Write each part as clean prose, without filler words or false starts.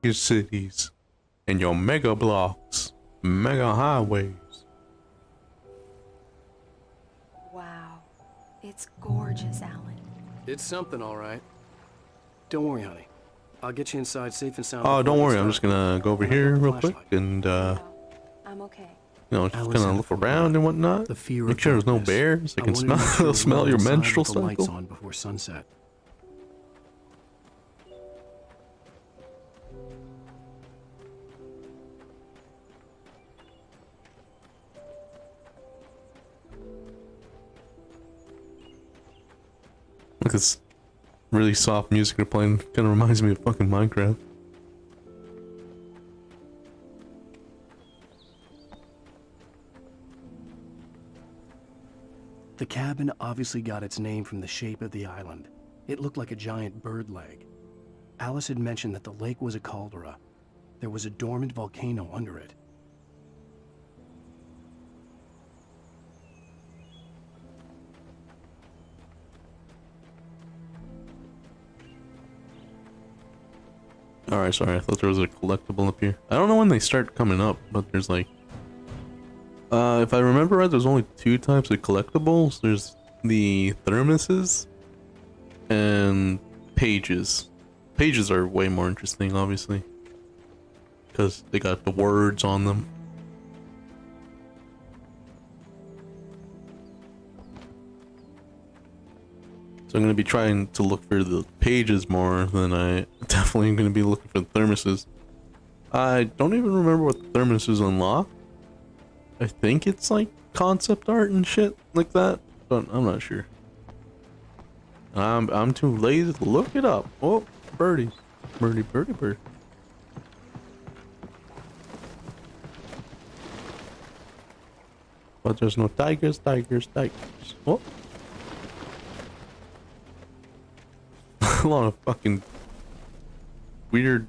your cities and your mega blocks, mega highways. Wow. It's gorgeous, Alan. It's something, all right. Don't worry, honey. I'll get you inside safe and sound. Oh, don't worry. I'm just gonna go over here real quick and I'm okay. you know, just kind of look around and whatnot. The fear Make sure there's no bears. I can smell your menstrual cycle. Lights on before sunset. Look, this really soft music they're playing. Kind of reminds me of fucking Minecraft. The cabin obviously got its name from the shape of the island. It looked like a giant bird leg. Alice had mentioned that the lake was a caldera. There was a dormant volcano under it. Alright, sorry, I thought there was a collectible up here. I don't know when they start coming up, but there's like... if I remember right, there's only two types of collectibles. There's the thermoses and pages. Pages are way more interesting, obviously, because they got the words on them. So I'm going to be trying to look for the pages more than I definitely am going to be looking for the thermoses. I don't even remember what the thermoses unlock. I think it's like concept art and shit like that, but I'm not sure. I'm too lazy to look it up. Oh, birdies. Birdie, birdie, bird. But there's no tigers, tigers, tigers. Oh. A lot of fucking weird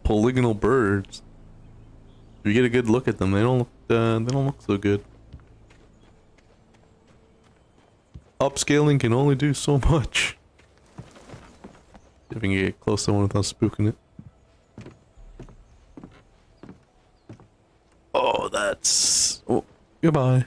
polygonal birds. If you get a good look at them, they don't look so good. Upscaling can only do so much. See if I can get close to one without spooking it. Oh, that's... Oh, goodbye.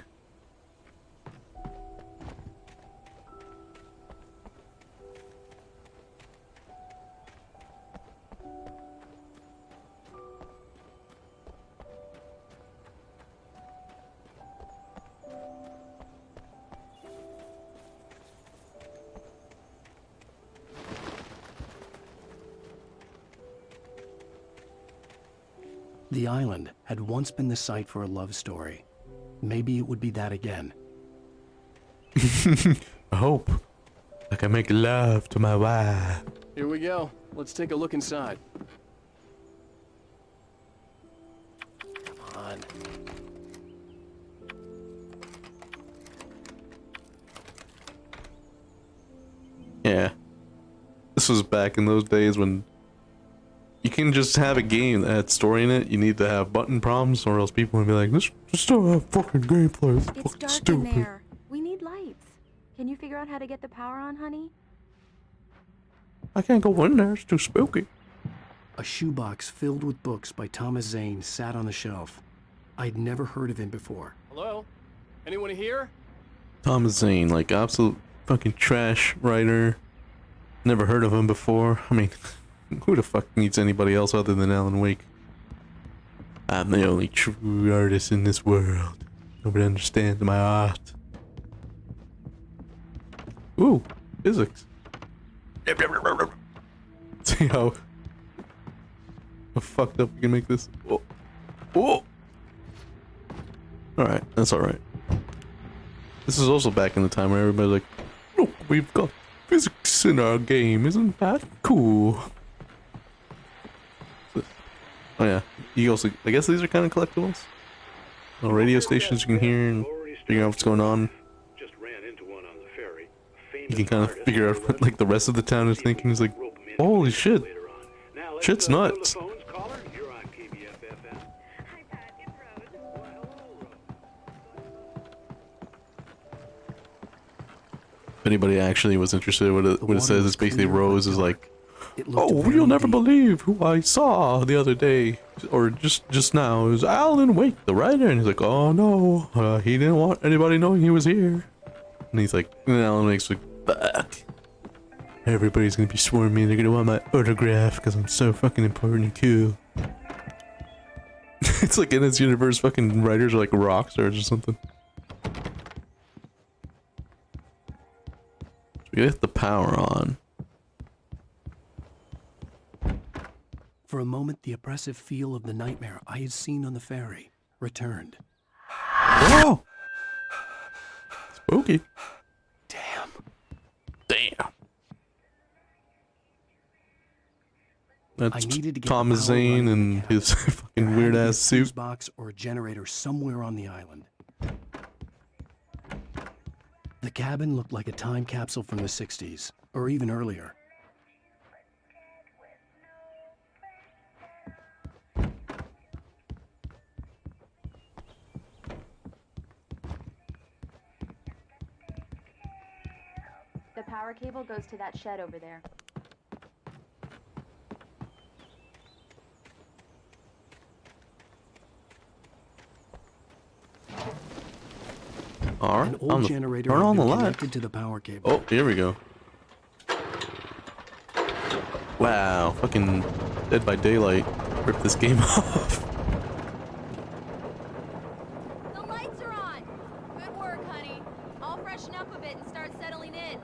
The island had once been the site for a love story. Maybe it would be that again. I hope I can make love to my wife. Here we go. Let's take a look inside. Come on. Yeah. This was back in those days when you can just have a game that had story in it. You need to have button problems, or else people would be like, "This just don't have fucking gameplay. It's fucking dark stupid." in there. We need lights. Can you figure out how to get the power on, honey? I can't go in there. It's too spooky. A shoebox filled with books by Thomas Zane sat on the shelf. I'd never heard of him before. Hello? Anyone here? Thomas Zane, like absolute fucking trash writer. Never heard of him before. I mean, who the fuck needs anybody else other than Alan Wake? I'm the only true artist in this world. Nobody understands my art. Ooh, physics. See how fucked up we can make this. Oh, oh. All right, that's all right. This is also back in the time where everybody's like, "Look, we've got physics in our game. Isn't that cool?" Oh yeah, you also, I guess these are kind of collectibles. Radio stations you can hear and figure out what's going on. You can kind of figure out what like the rest of the town is thinking. It's like, holy shit, shit's nuts. If anybody actually was interested in what it says, it's basically Rose is like, It looked Oh, very you'll never deep. believe who I saw the other day, or just now. It was Alan Wake, the writer, and he's like, oh no, he didn't want anybody knowing he was here. And he's like, and Alan Wake's like, fuck. Everybody's gonna be swarming me, they're gonna want my autograph because I'm so fucking important and cool. It's like in this universe, fucking writers are like rock stars or something. We gotta hit the power on. For a moment, the oppressive feel of the nightmare I had seen on the ferry returned. Whoa! Spooky. Damn. Damn. That's I needed to get Thomas the power Zane running and again. his fucking There had weird to be a ass fuse suit. box or a generator somewhere on the island. The cabin looked like a time capsule from the 60s, or even earlier. The power cable goes to that shed over there. Alright, An old generator turn had on the been light. connected to the power cable. Oh, here we go. Wow, fucking Dead by Daylight ripped this game off. The lights are on. Good work, honey. I'll freshen up a bit and start settling in.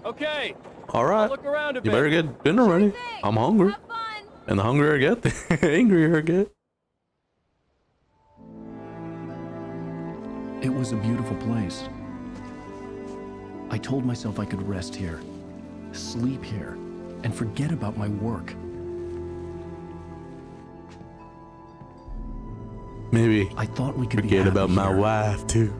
Okay, Alright, look around a you bit. better get dinner ready. Thing. I'm hungry. Have fun. And the hungrier I get, the angrier I get. It was a beautiful place. I told myself I could rest here, sleep here, and forget about my work. Maybe I thought we could be forget happy about my here. wife too.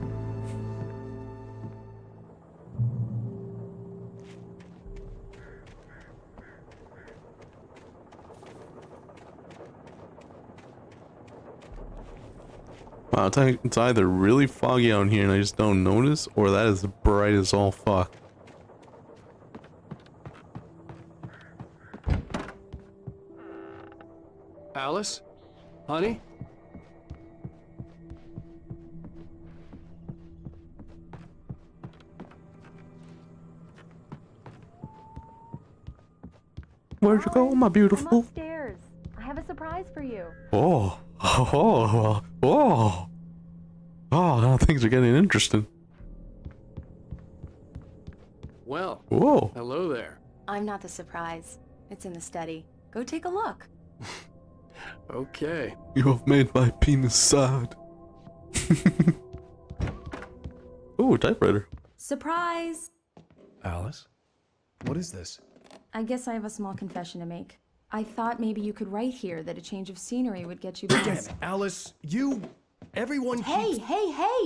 Wow, it's either really foggy out here and I just don't notice, or that is bright as all fuck. Alice? Honey? Where'd you go, my I'm beautiful? upstairs. I have a surprise for you. Oh, oh, oh, oh, now things are getting interesting. Well, Whoa. hello there. I'm not the surprise. It's in the study. Go take a look. Okay. You have made my penis sad. Ooh, typewriter. Surprise! Alice? What is this? I guess I have a small confession to make. I thought maybe you could write here that a change of scenery would get you back. Alice, everyone Hey,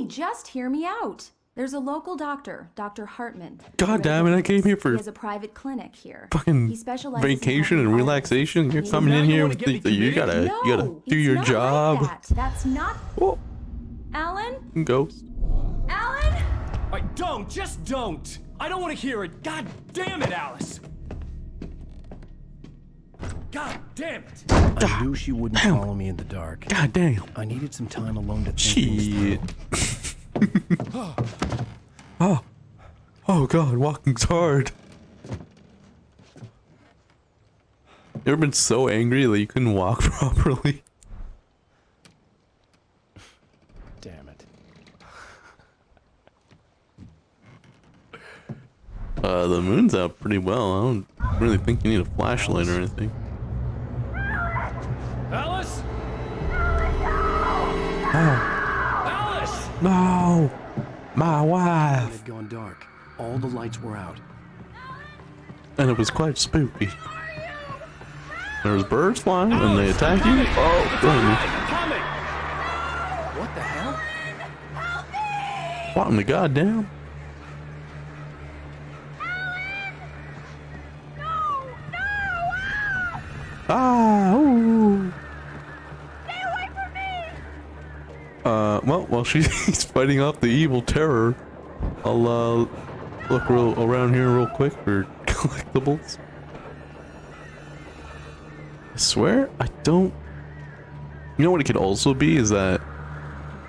just hear me out. There's a local doctor, Dr. Hartman. God damn it, I came here for He has a private clinic here. fucking He specializes in vacation helping and artists. relaxation. You're He's coming in not here going with to get me you gotta No, do it's your not job. Like that. That's not. Oh, Alan? ghost. Alan? Just don't. I don't want to hear it. God damn it, Alice. God damn it. I knew she wouldn't damn. follow me in the dark. God damn. I needed some time alone to think things Shit. Oh. Oh god, walking's hard. You ever been so angry that you couldn't walk properly? Damn it. The moon's out pretty well. I don't really think you need a flashlight or anything. Alice? Oh, Alice! no! My It wife! had gone dark. All the lights were out. And it was quite spooky. There was birds flying and they attack you? Oh, goodness. Coming! What the hell? What in the goddamn? Ah, ooh. Well, while she's fighting off the evil terror, I'll, look around here real quick for collectibles. I swear, I don't... You know what it could also be is that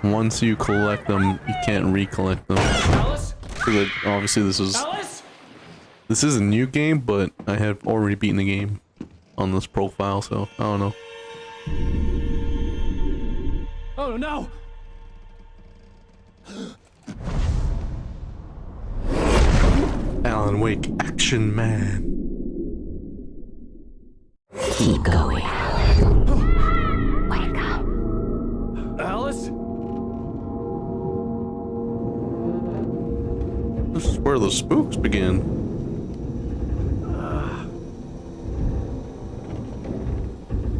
once you collect them, you can't recollect them. Alice? Because obviously this is a new game, but I have already beaten the game on this profile, so I don't know. Oh no! Alan Wake, Action Man. Keep going, Alan. Wake up. Alice? This is where the spooks begin.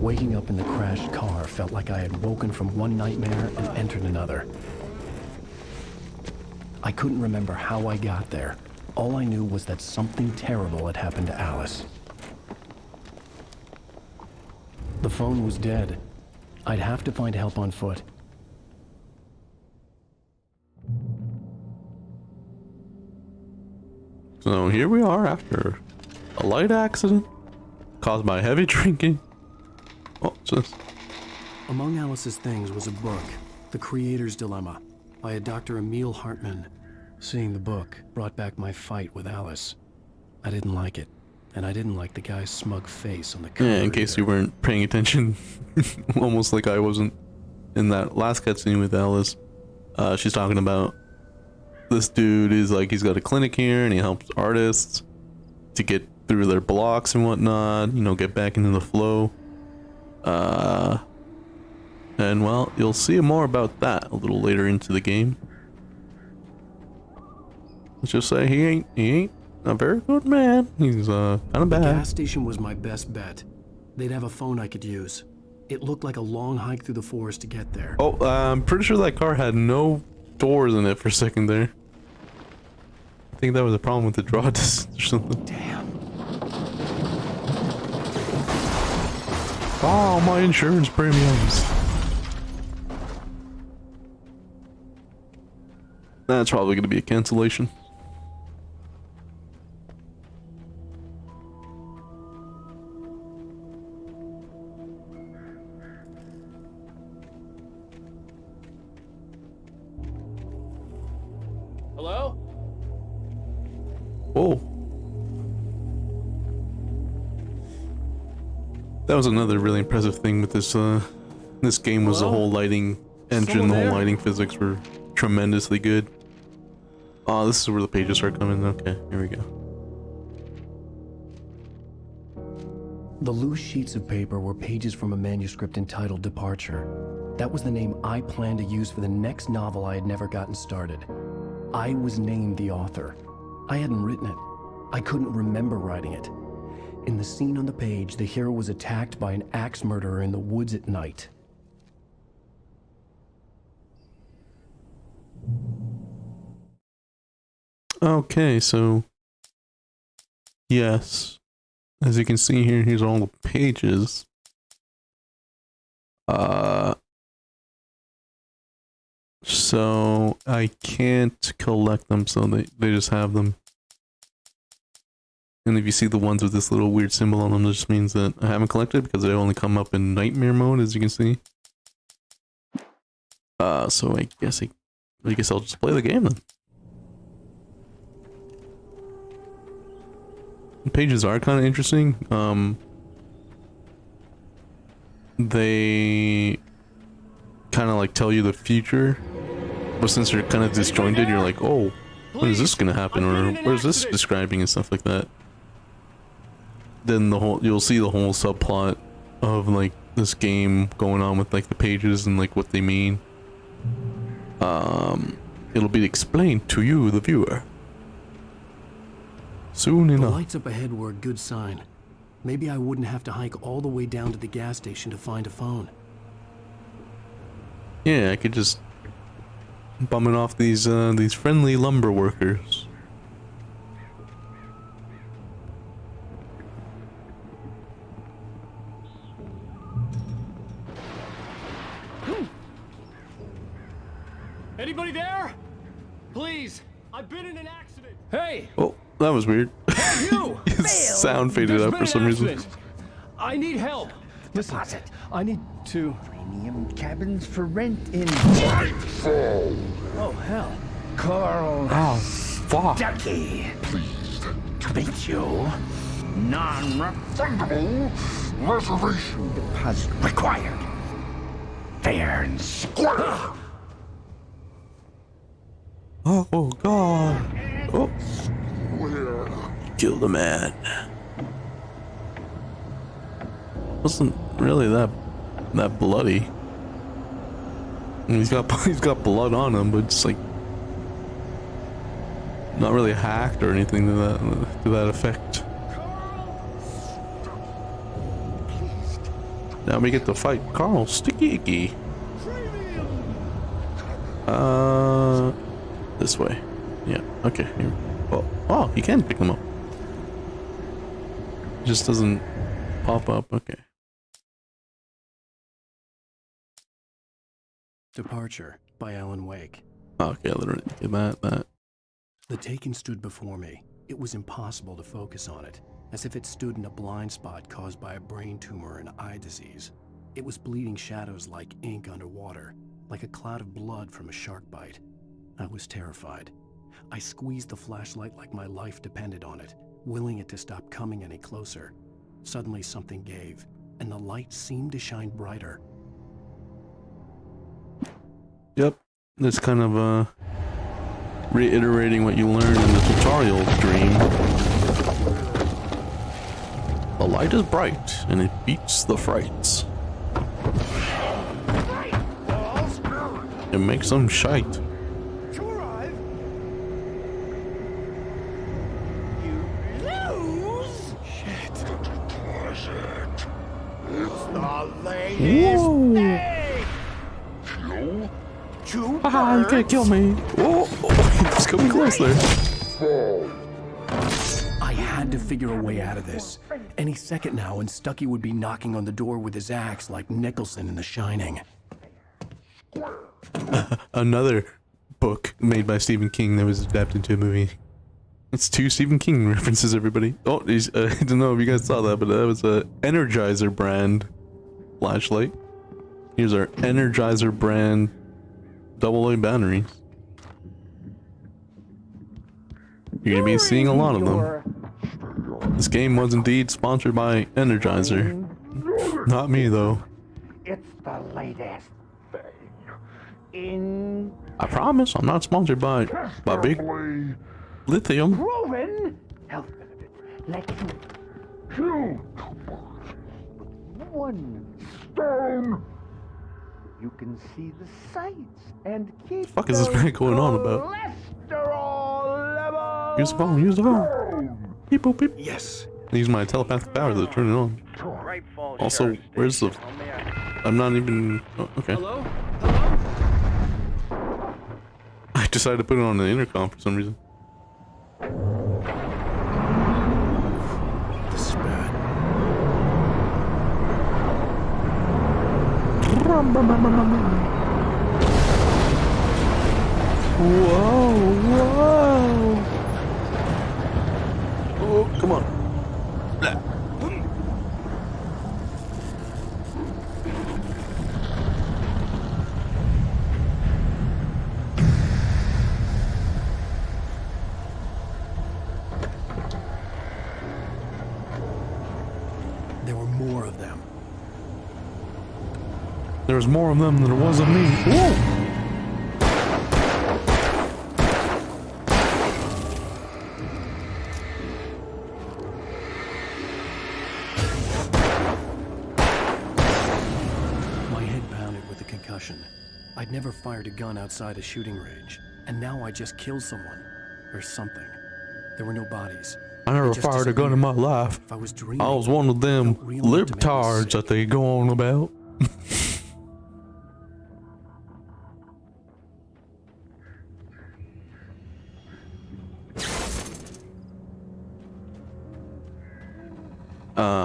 Waking up in the crashed car felt like I had woken from one nightmare and entered another. I couldn't remember how I got there. All I knew was that something terrible had happened to Alice. The phone was dead. I'd have to find help on foot. So here we are after a light accident caused by heavy drinking. Oh, what's this? Among Alice's things was a book, The Creator's Dilemma, by a Dr. Emil Hartmann. Seeing the book brought back my fight with Alice. I didn't like it, and I didn't like the guy's smug face on the cover. Yeah, in case you weren't paying attention, almost like I wasn't in that last cutscene with Alice. She's talking about this dude is like, he's got a clinic here and he helps artists to get through their blocks and whatnot, you know, get back into the flow. And well, you'll see more about that a little later into the game. Let's just say he ain't a very good man. He's kind of The bad. gas station was my best bet. They'd have a phone I could use. It looked like a long hike through the forest to get there. Oh, I'm pretty sure that car had no doors in it for a second there. I think that was a problem with the draw distance or something. Damn. Oh, my insurance premiums. That's probably going to be a cancellation. Hello? Whoa. That was another really impressive thing with this game was the whole lighting engine, Someone the whole there? lighting physics were tremendously good. Oh, this is where the pages start coming. Okay, here we go. The loose sheets of paper were pages from a manuscript entitled Departure. That was the name I planned to use for the next novel I had never gotten started. I was named the author. I hadn't written it. I couldn't remember writing it. In the scene on the page, the hero was attacked by an axe murderer in the woods at night. Okay, so yes, as you can see here, here's all the pages. So I can't collect them, so they just have them. And if you see the ones with this little weird symbol on them, that just means that I haven't collected because they only come up in nightmare mode, as you can see. So I guess I'll just play the game then. The pages are kind of interesting. They kind of like tell you the future, but since you're kind of disjointed, you're like, oh, when is this gonna happen, or what is this describing and stuff like that. Then you'll see the whole subplot of like this game going on with like the pages and like what they mean. It'll be explained to you, the viewer, soon The enough. lights up ahead were a good sign. Maybe I wouldn't have to hike all the way down to the gas station to find a phone. Yeah, I could just bumming off these friendly lumber workers. Anybody there? Please, I've been in an accident. Hey! Oh, that was weird. You! His sound faded There's out been for an some reason. accident. I need help. deposit. I need to... Premium cabins for rent in Nightfall. Oh, hell. Carl. Oh, fuck. Ducky. Pleased to meet you. Non-refundable reservation deposit required. Fair and square. Oh god. Oh. Killed a man. Wasn't really that bloody. I mean, he's got blood on him, but it's like not really hacked or anything to that effect. Now we get to fight Carl Sticky Icky. This way. Yeah. Okay. Here. Oh, you can pick them up. It just doesn't pop up. Okay. Departure by Alan Wake. Okay, literally. That. The Taken stood before me. It was impossible to focus on it, as if it stood in a blind spot caused by a brain tumor and eye disease. It was bleeding shadows like ink underwater, like a cloud of blood from a shark bite. I was terrified. I squeezed the flashlight like my life depended on it, willing it to stop coming any closer. Suddenly something gave, and the light seemed to shine brighter. Yep. That's kind of reiterating what you learned in the tutorial dream. The light is bright and it beats the frights. It makes them shite. Whoa! Haha, you can't kill me! Whoa! He's coming close there. I had to figure a way out of this. Any second now, and Stucky would be knocking on the door with his axe like Nicholson in The Shining. Another book made by Stephen King that was adapted into a movie. It's 2 Stephen King references, everybody. Oh, I don't know if you guys saw that, but that was a Energizer brand flashlight. Here's our Energizer brand AA batteries. You're gonna be seeing a lot of them. This game was indeed sponsored by Energizer. Not me though. It's the latest thing in I promise I'm not sponsored by Big Lithium. proven health benefits. Let you kill with 1 stone. You can see the sights and keep The fuck is this man going on about? cholesterol levels. Use the phone, use the phone. Beep boop beep. Yes. I use my telepathic power to turn it on. Also, where's the... I'm not even... Oh, okay. Hello? Hello? I decided to put it on the intercom for some reason. This is bad. Whoa, whoa. Oh, come on. Blah. There were more of them. There was more of them than there was of me. Whoa. My head pounded with a concussion. I'd never fired a gun outside a shooting range, and now I just killed someone. Or something. There were no bodies. I never just fired a gun in my disappeared. life. If I was dreaming, I was one of them felt real enough to make me libtards sick. that they go on about.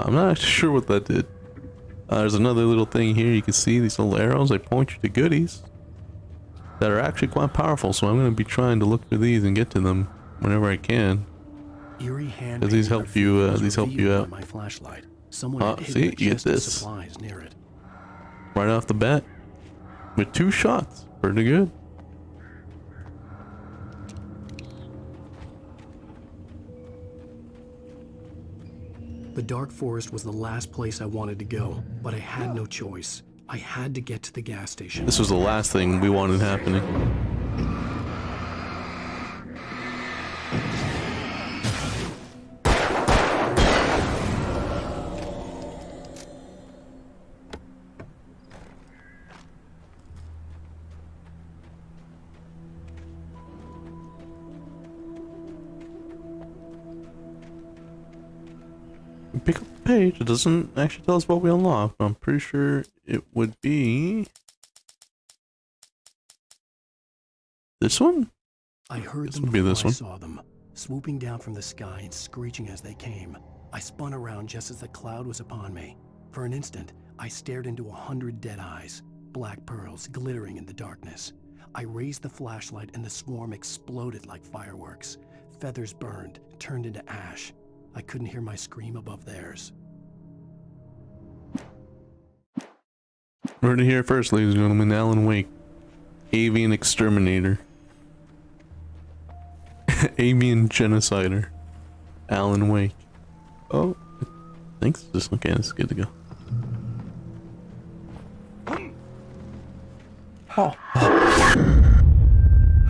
I'm not actually sure what that did. There's another little thing here. You can see these little arrows. They point you to goodies that are actually quite powerful. So I'm going to be trying to look for these and get to them whenever I can. Eerie hand Does these painting help you, was these help you revealed out? by my flashlight. Someone had see, hidden a you get chest of this. supplies near it. Right off the bat. With 2 shots. Pretty good. The dark forest was the last place I wanted to go, but I had no choice. I had to get to the gas station. This was the last thing we wanted happening. Pick up the page. It doesn't actually tell us what we unlocked, but I'm pretty sure it would be this one. I heard This them would be before this I one. saw them, swooping down from the sky and screeching as they came. I spun around just as the cloud was upon me. For an instant, I stared into 100 dead eyes, black pearls glittering in the darkness. I raised the flashlight and the swarm exploded like fireworks. Feathers burned, turned into ash. I couldn't hear my scream above theirs. Heard it here first, ladies and gentlemen. Alan Wake, avian exterminator, avian genocider, Alan Wake. Oh, thanks. This okay. This is good to go.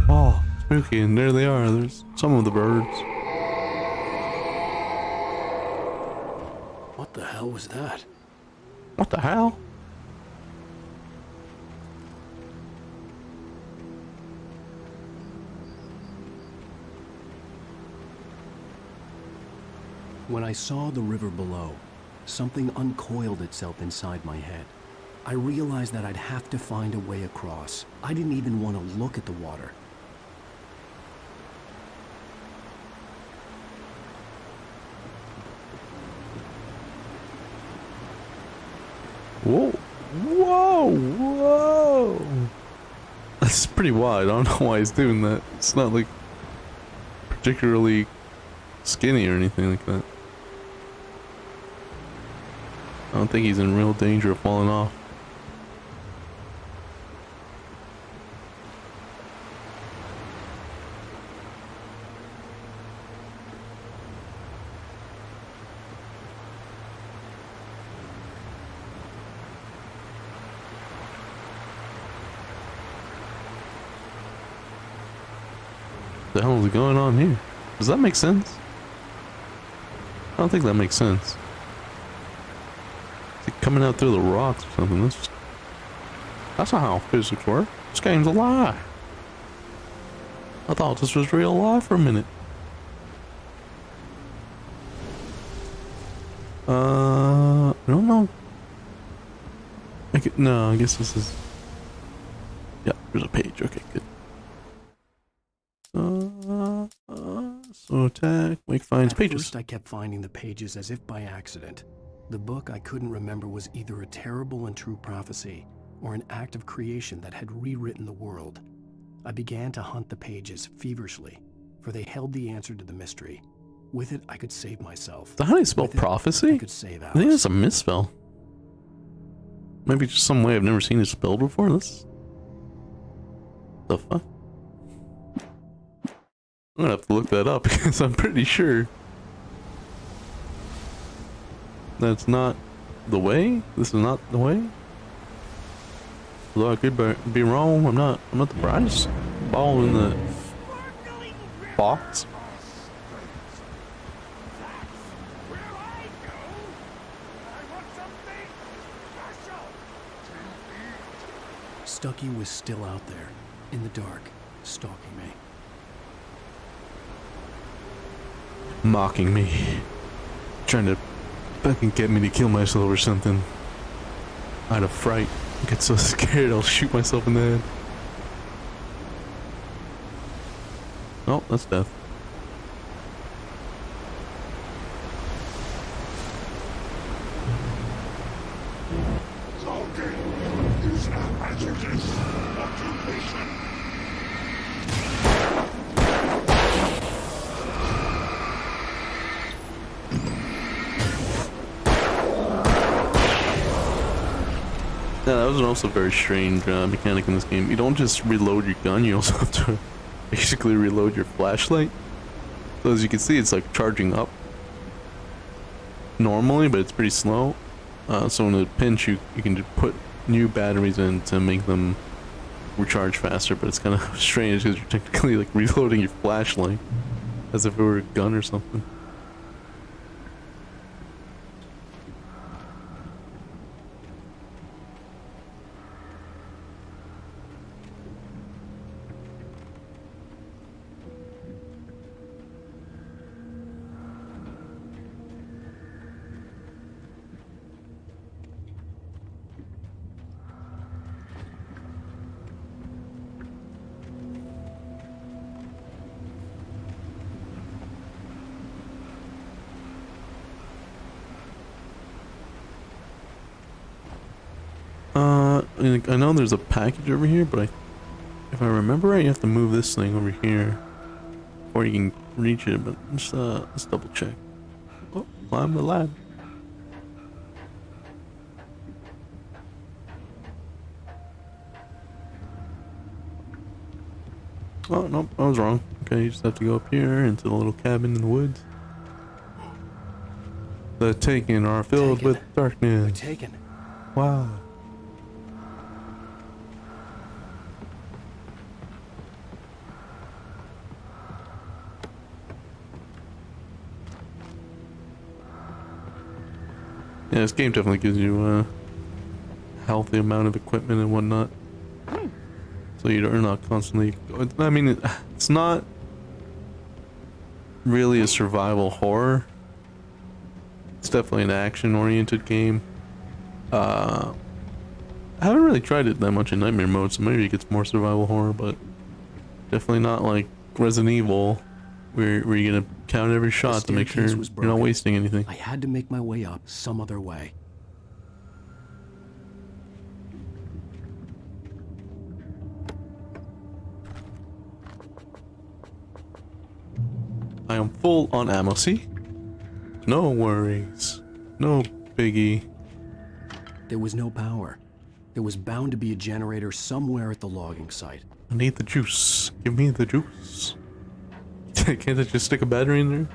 Oh, spooky! And there they are. There's some of the birds. What the hell was that? What the hell? When I saw the river below, something uncoiled itself inside my head. I realized that I'd have to find a way across. I didn't even want to look at the water. Whoa! Whoa! Whoa! That's pretty wide. I don't know why he's doing that. It's not like particularly skinny or anything like that. I don't think he's in real danger of falling off. What the hell is going on here? Does that make sense? I don't think that makes sense. Is it coming out through the rocks or something? That's not how physics work. This game's a lie. I thought this was real life for a minute. I don't know. No, I guess this is. Yeah, there's a page. Okay, good. So attack, Wake finds At pages. first I kept finding the pages as if by accident. The book I couldn't remember was either a terrible and true prophecy or an act of creation that had rewritten the world. I began to hunt the pages feverishly, for they held the answer to the mystery. With it, I could save myself. Is that how you spell With it, prophecy? I could save I think Alice. that's a misspell. Maybe just some way I've never seen it spelled before. This. The fuck? I'm gonna have to look that up because I'm pretty sure that's not the way. This is not the way. Although I could be wrong. I'm not the brightest ball in the box. Stucky was still out there, in the dark, stalking me. Mocking me. Trying to fucking get me to kill myself or something. Out of fright. I get so scared I'll shoot myself in the head. Oh, that's death. Yeah, that was also a very strange mechanic in this game. You don't just reload your gun, you also have to basically reload your flashlight. So as you can see, it's like charging up normally, but it's pretty slow. So in a pinch, you can just put new batteries in to make them recharge faster, but it's kind of strange because you're technically like reloading your flashlight as if it were a gun or something. I know there's a package over here, but if I remember right, you have to move this thing over here before you can reach it. But let's double check. Oh, climb the ladder. Oh nope, I was wrong. Okay, you just have to go up here into the little cabin in the woods. The Taken are filled with darkness. We're taken. Wow. Yeah, this game definitely gives you a healthy amount of equipment and whatnot. So you're not constantly... I mean, it's not really a survival horror. It's definitely an action-oriented game. I haven't really tried it that much in Nightmare mode, so maybe it gets more survival horror, but definitely not like Resident Evil, where you're gonna count every shot to make sure you're not wasting anything. I had to make my way up some other way. I am full on ammo, see? No worries. No biggie. There was no power. There was bound to be a generator somewhere at the logging site. I need the juice. Give me the juice. Can't I just stick a battery in there?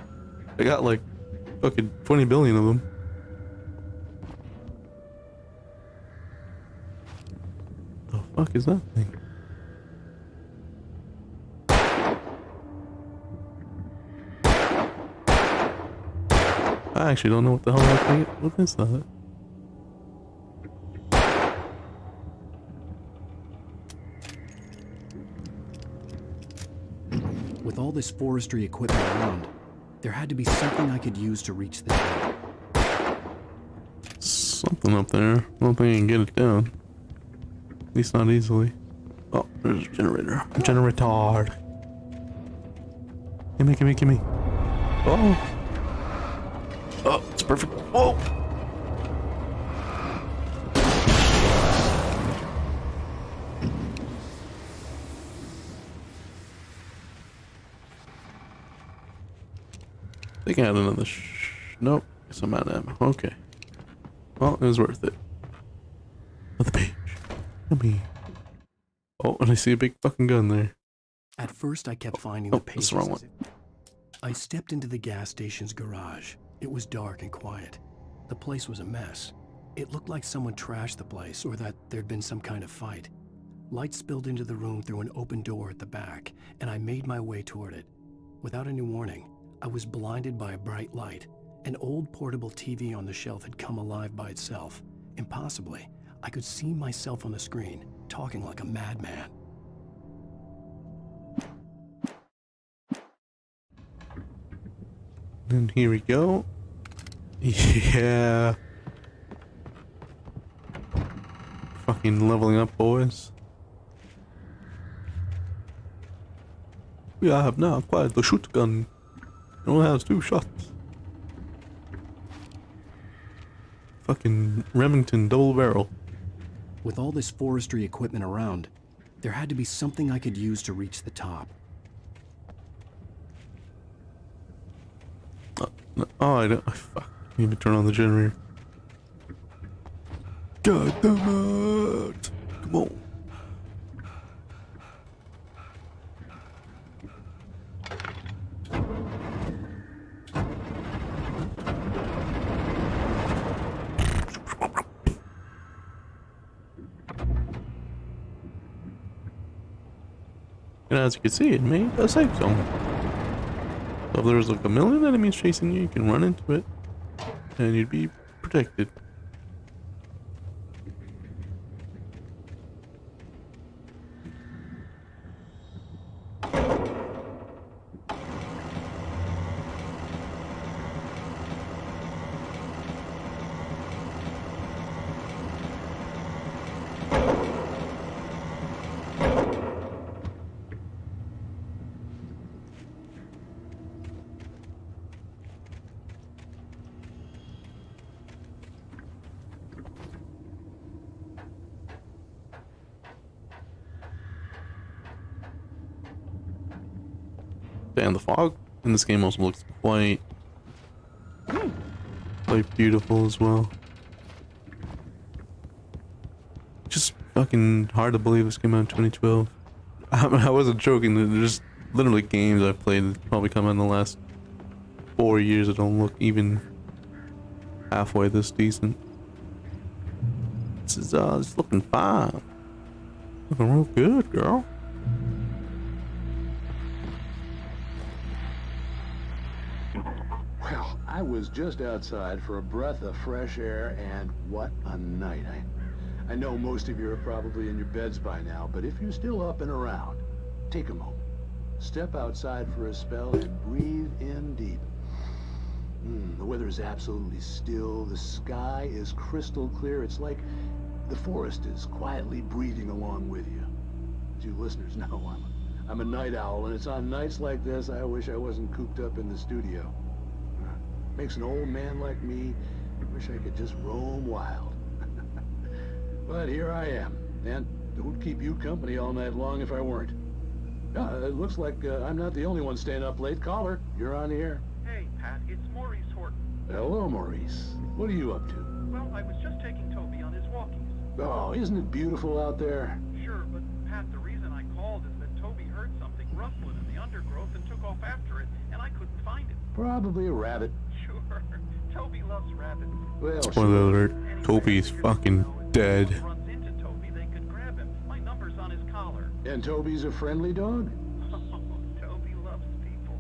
I got like fucking 20 billion of them. The fuck is that thing? I actually don't know what the hell that thing is. What is that? With all this forestry equipment around, there had to be something I could use to reach the top. Something up there. I don't think I can get it down. At least not easily. Oh, there's a generator. Generator. Gimme, gimme, gimme. Oh. Oh, it's perfect. Whoa. I think I had another nope. Guess I'm out of ammo. Okay. Well, it was worth it. Another page. Yummy. Oh, and I see a big fucking gun there. At first, I kept finding the pages. That's the wrong one. I stepped into the gas station's garage. It was dark and quiet. The place was a mess. It looked like someone trashed the place or that there'd been some kind of fight. Light spilled into the room through an open door at the back, and I made my way toward it. Without any warning, I was blinded by a bright light. An old portable TV on the shelf had come alive by itself. Impossibly, I could see myself on the screen, talking like a madman. And here we go. Yeah. Fucking leveling up, boys. We have now acquired the shotgun. It only has 2 shots. Fucking Remington double barrel. With all this forestry equipment around, there had to be something I could use to reach the top. Oh, I don't. Fuck. I need to turn on the generator. God damn it! Come on. And as you can see, it made a safe zone. So if there's like a million enemies chasing you, you can run into it, and you'd be protected. And the fog in this game also looks quite beautiful as well. Just fucking hard to believe this came out in 2012. I wasn't joking. There's literally games I've played that probably come out in the last 4 years that don't look even halfway this decent. This is it's looking fine. Looking real good, girl. Well, I was just outside for a breath of fresh air, and what a night. I know most of you are probably in your beds by now, but if you're still up and around, take a moment. Step outside for a spell and breathe in deep. The weather is absolutely still. The sky is crystal clear. It's like the forest is quietly breathing along with you. As you listeners know, I'm a night owl, and it's on nights like this I wish I wasn't cooped up in the studio. Makes an old man like me wish I could just roam wild. But here I am, and it would keep you company all night long if I weren't. It looks like I'm not the only one staying up late. Caller, you're on the air. Hey, Pat, it's Maurice Horton. Hello, Maurice. What are you up to? Well, I was just taking Toby on his walkies. Oh, isn't it beautiful out there? Sure, but Pat, the reason I called is that Toby heard something rustling in the undergrowth and took off after it, and I couldn't find it. Probably a rabbit. Sure. Toby loves rabbits. Well, Spoiler alert, Toby's fucking dead. If runs into Toby, they could grab him. My number's on his collar. And Toby's a friendly dog? Oh, Toby loves people.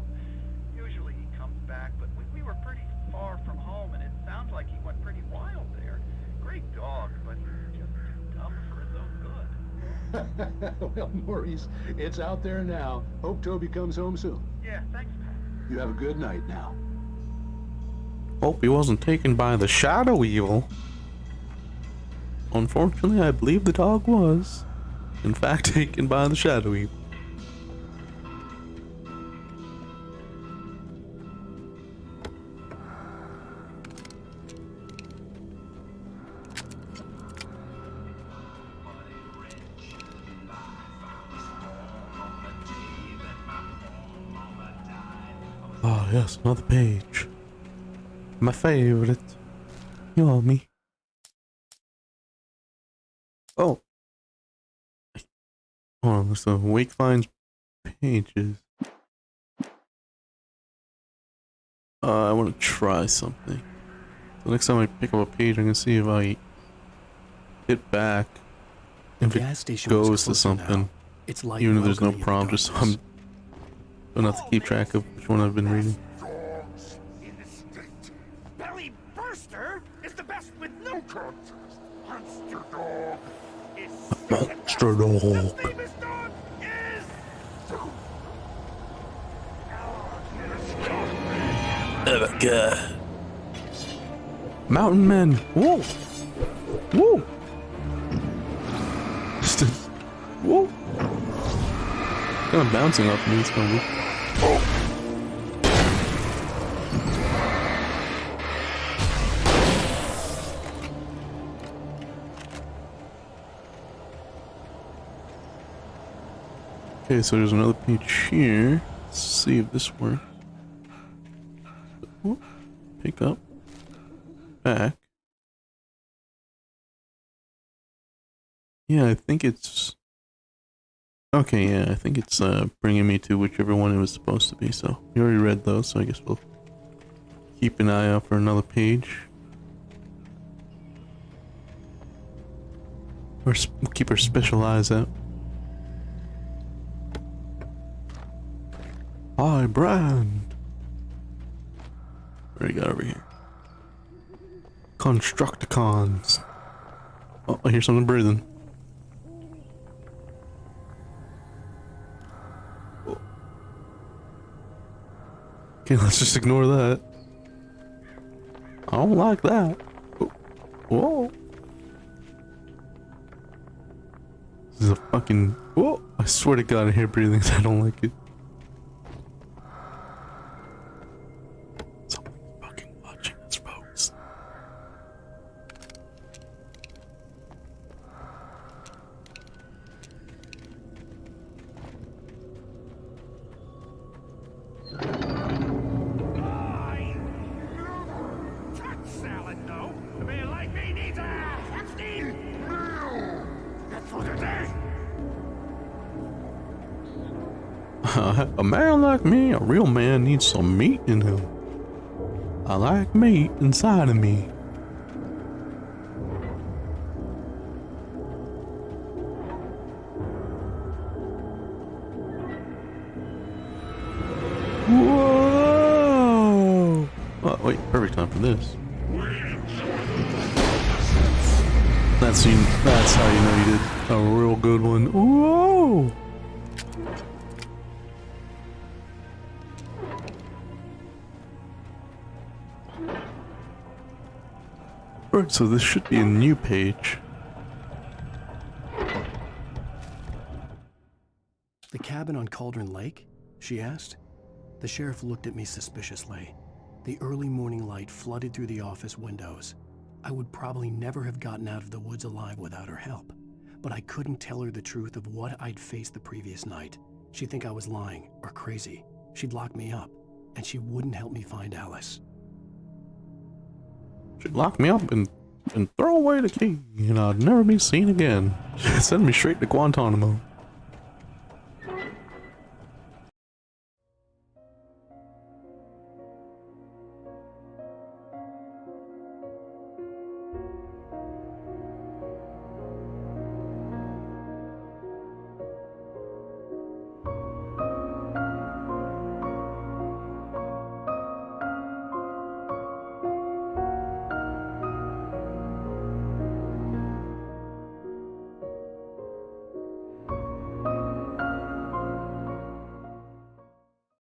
Usually he comes back, but we were pretty far from home, and it sounds like he went pretty wild there. Great dog, but just too dumb for his own good. Well, Maurice, it's out there now. Hope Toby comes home soon. Yeah, thanks, Pat. You have a good night now. Hope he wasn't taken by the shadow evil. Unfortunately, I believe the dog was, in fact, taken by the shadow evil. Oh yes, another page. My favorite. You're me. Oh. Hold on, there's the Wake Finds pages. I want to try something. So next time I pick up a page, I'm gonna see if I hit back. If The gas it station was goes to closer something. now. Its light Even if there's no welcomed me in the prompt, just so darkness. I'm don't have to keep track of which one I've been reading. Dogs in the state. Belly Burster is the best with no contest. Monster Dog is Monster Dog. The famous dog is. Oh my god. Mountain men. Whoa. Whoa. Whoa. Kind of bouncing off me. It's kind of Okay, so there's another page here. Let's see if this works. Pick up. Back. Yeah, I think it's... Okay, yeah, I think it's bringing me to whichever one it was supposed to be, so we already read those, so I guess we'll keep an eye out for another page. Or we'll keep our special eyes out. Hi, Brand! What do we got over here? Constructicons. Oh, I hear something breathing. Okay, let's just ignore that. I don't like that. Whoa. This is a fucking... Whoa! I swear to God I hear breathing. I don't like it. Someone's fucking watching us, folks. Salad, no. A man like me needs a hefty meal. That's for the day. A man like me, a real man, needs some meat in him. I like meat inside of me. Whoa! Oh, wait, perfect time for this. That's how you know you did a real good one. Whoa! Alright, so this should be a new page. The cabin on Cauldron Lake? She asked. The sheriff looked at me suspiciously. The early morning light flooded through the office windows. I would probably never have gotten out of the woods alive without her help, but I couldn't tell her the truth of what I'd faced the previous night. She'd think I was lying or crazy. She'd lock me up, and she wouldn't help me find Alice. She'd lock me up and throw away the key, and I'd never be seen again. She'd send me straight to Guantanamo.